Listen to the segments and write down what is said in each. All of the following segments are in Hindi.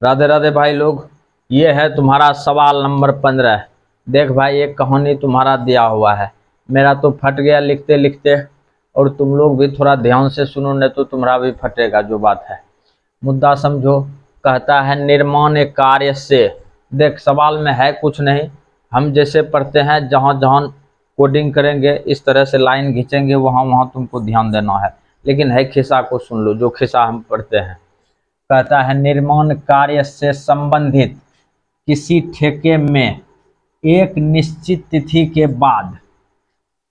राधे राधे भाई लोग, ये है तुम्हारा सवाल नंबर 15। देख भाई, एक कहानी तुम्हारा दिया हुआ है। मेरा तो फट गया लिखते लिखते, और तुम लोग भी थोड़ा ध्यान से सुनो, नहीं तो तुम्हारा भी फटेगा। जो बात है मुद्दा समझो। कहता है निर्माण कार्य से। देख, सवाल में है कुछ नहीं, हम जैसे पढ़ते हैं, जहाँ जहाँ कोडिंग करेंगे इस तरह से लाइन खींचेंगे, वहाँ वहाँ तुमको ध्यान देना है। लेकिन है खिस्सा को सुन लो, जो खिस्सा हम पढ़ते हैं। कहता है निर्माण कार्य से संबंधित किसी ठेके में एक निश्चित तिथि के बाद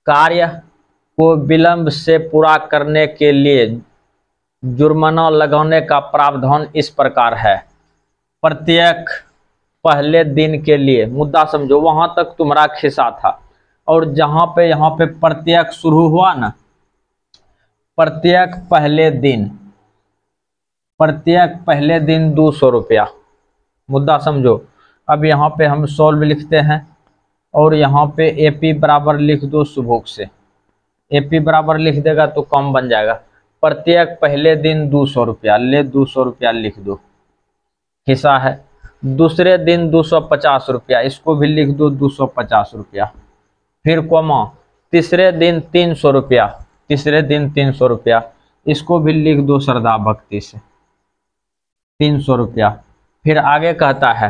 कार्य को विलंब से पूरा करने के लिए जुर्माना लगाने का प्रावधान इस प्रकार है। प्रत्येक पहले दिन के लिए, मुद्दा समझो, वहां तक तुम्हारा खिस्सा था। और जहां पे यहाँ पे प्रत्येक शुरू हुआ ना, प्रत्येक पहले दिन 200 रुपया। मुद्दा समझो। अब यहाँ पे हम सॉल्व लिखते हैं, और यहाँ पे एपी बराबर लिख दो सुबोक से। एपी बराबर लिख देगा तो कम बन जाएगा। प्रत्येक पहले दिन 200 रुपया, ले 200 रुपया लिख दो, हिस्सा है। दूसरे दिन 250 रुपया, इसको भी लिख दो 250 रुपया। फिर कोमा, तीसरे दिन 300 रुपया, तीसरे दिन 300 रुपया, इसको भी लिख दो श्रद्धा भक्ति से 300 रुपया। फिर आगे कहता है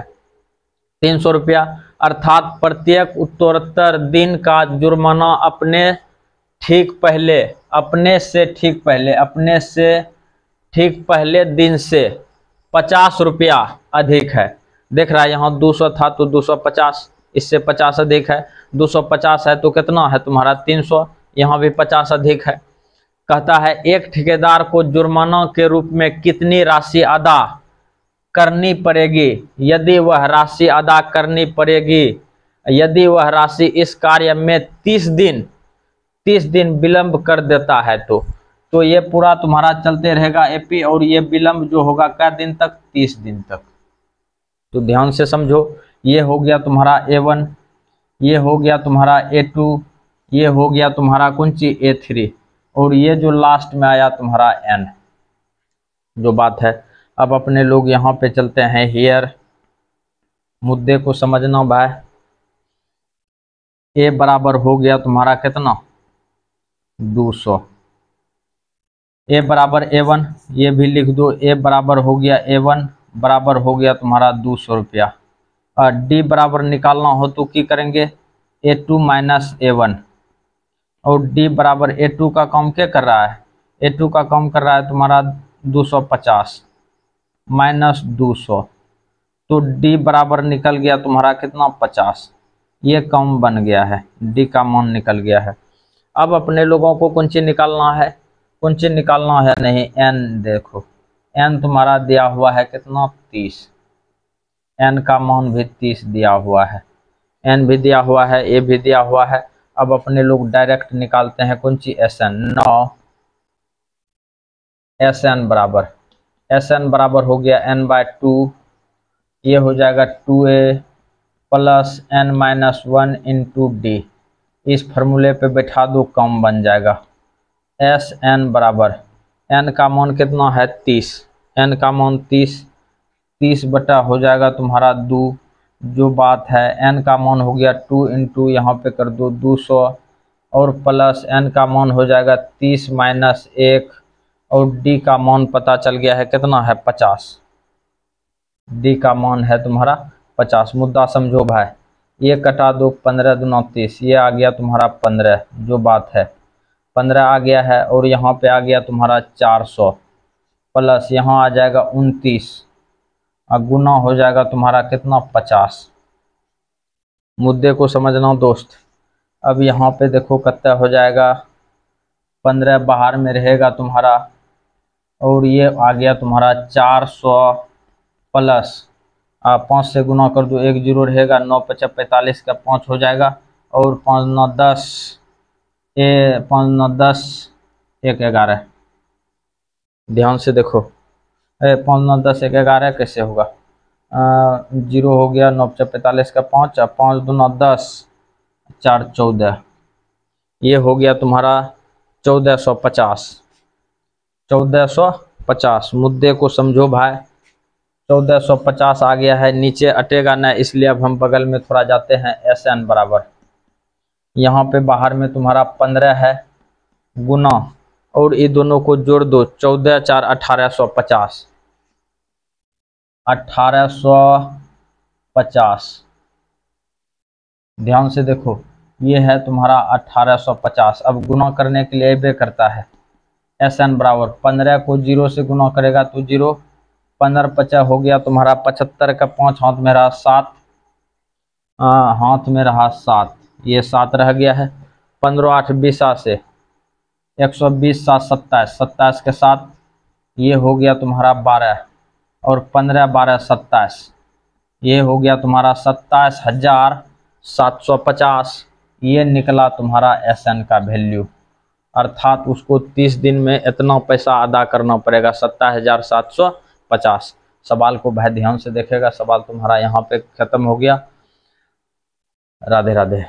300 रुपया, अर्थात प्रत्येक उत्तरोत्तर दिन का जुर्माना अपने से ठीक पहले दिन से 50 रुपया अधिक है। देख रहा है, यहाँ 200 था तो 250, इससे 50 अधिक है। 250 है तो कितना है तुम्हारा 300, यहाँ भी 50 अधिक है। कहता है एक ठेकेदार को जुर्माना के रूप में कितनी राशि अदा करनी पड़ेगी यदि वह राशि इस कार्य में 30 दिन विलंब कर देता है। तो ये पूरा तुम्हारा चलते रहेगा एपी, और ये विलंब जो होगा क्या दिन तक, 30 दिन तक। तो ध्यान से समझो। ये हो गया तुम्हारा A1, ये हो गया तुम्हारा A2, ये हो गया तुम्हारा कौन सी A3, और ये जो लास्ट में आया तुम्हारा N। जो बात है, अब अपने लोग यहाँ पे चलते हैं हियर। मुद्दे को समझना भाई। A बराबर हो गया तुम्हारा कितना, 200। A बराबर A1, ये भी लिख दो। A बराबर हो गया A1 बराबर हो गया तुम्हारा 200 रुपया। और D बराबर निकालना हो तो क्या करेंगे, A2 माइनस A1। और D बराबर A2 का काम क्या कर रहा है, A2 का काम कर रहा है तुम्हारा 250 माइनस 200। तो D बराबर निकल गया तुम्हारा कितना, 50। ये कम बन गया है, D का मान निकल गया है। अब अपने लोगों को कौन चीज निकालना है, नहीं, N। देखो N तुम्हारा दिया हुआ है कितना, 30। N का मान भी 30 दिया हुआ है, N भी दिया हुआ है, A भी दिया हुआ है। अब अपने लोग डायरेक्ट निकालते हैं कौन सी, SN। 9 SN बराबर हो गया N/2। ये हो जाएगा 2A plus N-1 into D। इस फॉर्मूले पे बैठा दो, कम बन जाएगा। SN बराबर, N का मान कितना है, 30। N का मान 30 बटा हो जाएगा तुम्हारा 2। जो बात है, N का मान हो गया 2 इंटू यहाँ पे कर दो 200, और प्लस N का मान हो जाएगा 30 माइनस 1, और D का मान पता चल गया है कितना है, 50। D का मान है तुम्हारा 50। मुद्दा समझो भाई। ये कटा दो, 15 दूना 30, ये आ गया तुम्हारा 15। जो बात है 15 आ गया है, और यहाँ पे आ गया तुम्हारा 400, प्लस यहाँ आ जाएगा 29, और गुना हो जाएगा तुम्हारा कितना, 50। मुद्दे को समझना दोस्त। अब यहाँ पे देखो कितना हो जाएगा, 15 बाहर में रहेगा तुम्हारा, और ये आ गया तुम्हारा 400 प्लस 5 से गुना कर दो, 1 जीरो रहेगा, 9 × 5 = 45 का 5 हो जाएगा, और 5 × 9 = 10, 5 × 9 = 10, 1 11। ध्यान से देखो, 5 × 9 = 10, 1 11 कैसे होगा, जीरो हो गया, 9 × 45 का 5, 5 दूना 10, 4 14। ये हो गया तुम्हारा 1450। मुद्दे को समझो भाई, 1450 आ गया है, नीचे अटेगा ना, इसलिए अब हम बगल में थोड़ा जाते हैं। SN बराबर, यहाँ पे बाहर में तुम्हारा 15 है, गुना और ये दोनों को जोड़ दो, 14 4 1850, 1850। ध्यान से देखो, ये है तुम्हारा 1850। अब गुना करने के लिए बे करता है। SN बराबर 15 को 0 से गुना करेगा तो 0, 15 50 हो गया तुम्हारा 75 का 5 हाथ में रहा 7, हाथ में रहा 7, ये 7 रह गया है। 15 8 20 से 120 7 27, 27 के साथ ये हो गया तुम्हारा 12 और 15 12 27, ये हो गया तुम्हारा 27,750। ये निकला तुम्हारा SN का वैल्यू, अर्थात उसको 30 दिन में इतना पैसा अदा करना पड़ेगा, 27,750। सवाल को भाई ध्यान से देखेगा। सवाल तुम्हारा यहाँ पे खत्म हो गया। राधे राधे।